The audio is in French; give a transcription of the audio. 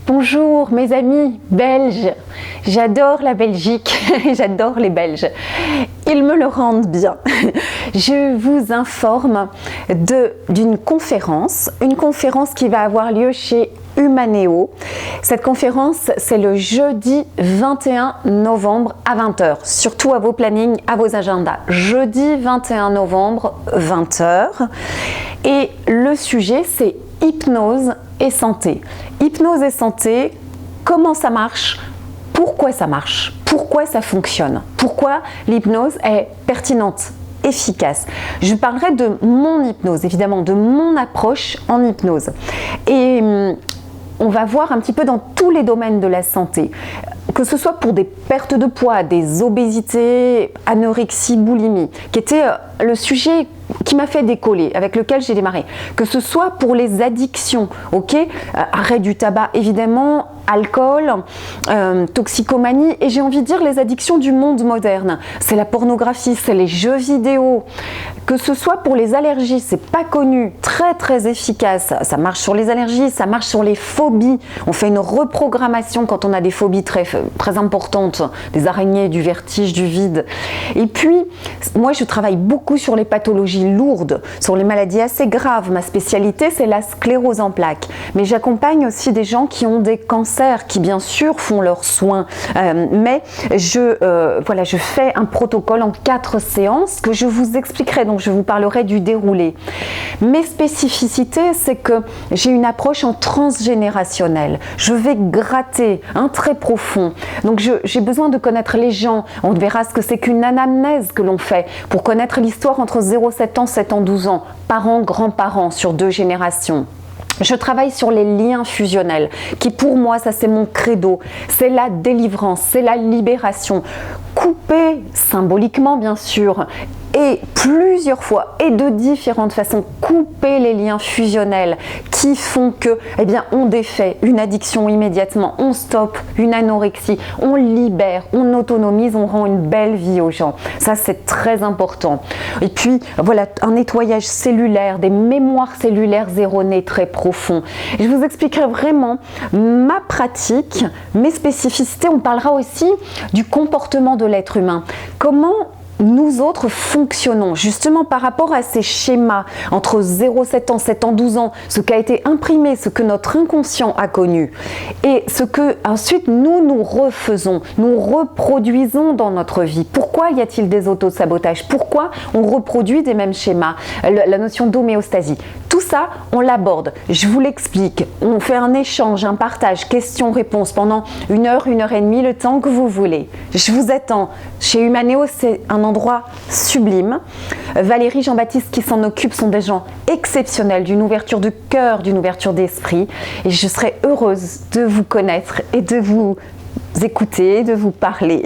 Bonjour mes amis belges, j'adore la Belgique, j'adore les Belges, ils me le rendent bien. Je vous informe d'une conférence, une conférence qui va avoir lieu chez Humanéo. Cette conférence, c'est le jeudi 21 novembre à 20 h. Surtout à vos plannings, à vos agendas. Jeudi 21 novembre, 20 h. Et le sujet, c'est hypnose et santé. Hypnose et santé, comment ça marche? Pourquoi ça marche? Pourquoi ça fonctionne? Pourquoi l'hypnose est pertinente? Efficace. Je parlerai de mon hypnose, évidemment, de mon approche en hypnose. Et on va voir un petit peu dans tous les domaines de la santé, que ce soit pour des pertes de poids, des obésités, anorexie, boulimie, qui était le sujet qui m'a fait décoller, avec lequel j'ai démarré, que ce soit pour les addictions, ok, arrêt du tabac évidemment, alcool, toxicomanie, et j'ai envie de dire les addictions du monde moderne, c'est la pornographie, c'est les jeux vidéo, que ce soit pour les allergies, c'est pas connu, très efficace, ça marche sur les allergies, ça marche sur les phobies, on fait une reprogrammation quand on a des phobies très importantes, des araignées, du vertige, du vide, et puis moi je travaille beaucoup sur les pathologies lourdes, sur les maladies assez graves. Ma spécialité, c'est la sclérose en plaques. Mais j'accompagne aussi des gens qui ont des cancers, qui bien sûr font leurs soins. Mais je fais un protocole en 4 séances que je vous expliquerai. Donc, je vous parlerai du déroulé. Mes spécificités, c'est que j'ai une approche en transgénérationnel. Je vais gratter un très profond. Donc, j'ai besoin de connaître les gens. On verra ce que c'est qu'une anamnèse que l'on fait pour connaître l'histoire entre 0,7 ans, 7 ans, 12 ans, parents, grands-parents sur 2 générations. Je travaille sur les liens fusionnels, qui pour moi, ça c'est mon credo, c'est la délivrance, c'est la libération. Couper, symboliquement bien sûr, et plusieurs fois et de différentes façons, couper les liens fusionnels qui font que, eh bien, on défait une addiction immédiatement, on stoppe une anorexie, on libère, on autonomise, on rend une belle vie aux gens. Ça, c'est très important. Et puis, voilà, un nettoyage cellulaire, des mémoires cellulaires erronées très profonds. Et je vous expliquerai vraiment ma pratique, mes spécificités. On parlera aussi du comportement de l'être humain. Comment nous autres fonctionnons justement par rapport à ces schémas entre 0,7 ans, 7 ans, 12 ans, ce qui a été imprimé, ce que notre inconscient a connu et ce que ensuite nous refaisons, nous reproduisons dans notre vie. Pourquoi y a-t-il des autosabotages? Pourquoi on reproduit des mêmes schémas? La notion d'homéostasie. Tout ça, on l'aborde, je vous l'explique, on fait un échange, un partage, questions-réponses pendant 1 heure, 1 heure et demie, le temps que vous voulez. Je vous attends. Chez Humanéo, c'est un endroit sublime. Valérie, Jean-Baptiste qui s'en occupent sont des gens exceptionnels, d'une ouverture de cœur, d'une ouverture d'esprit. Et je serai heureuse de vous connaître et de vous écouter, de vous parler.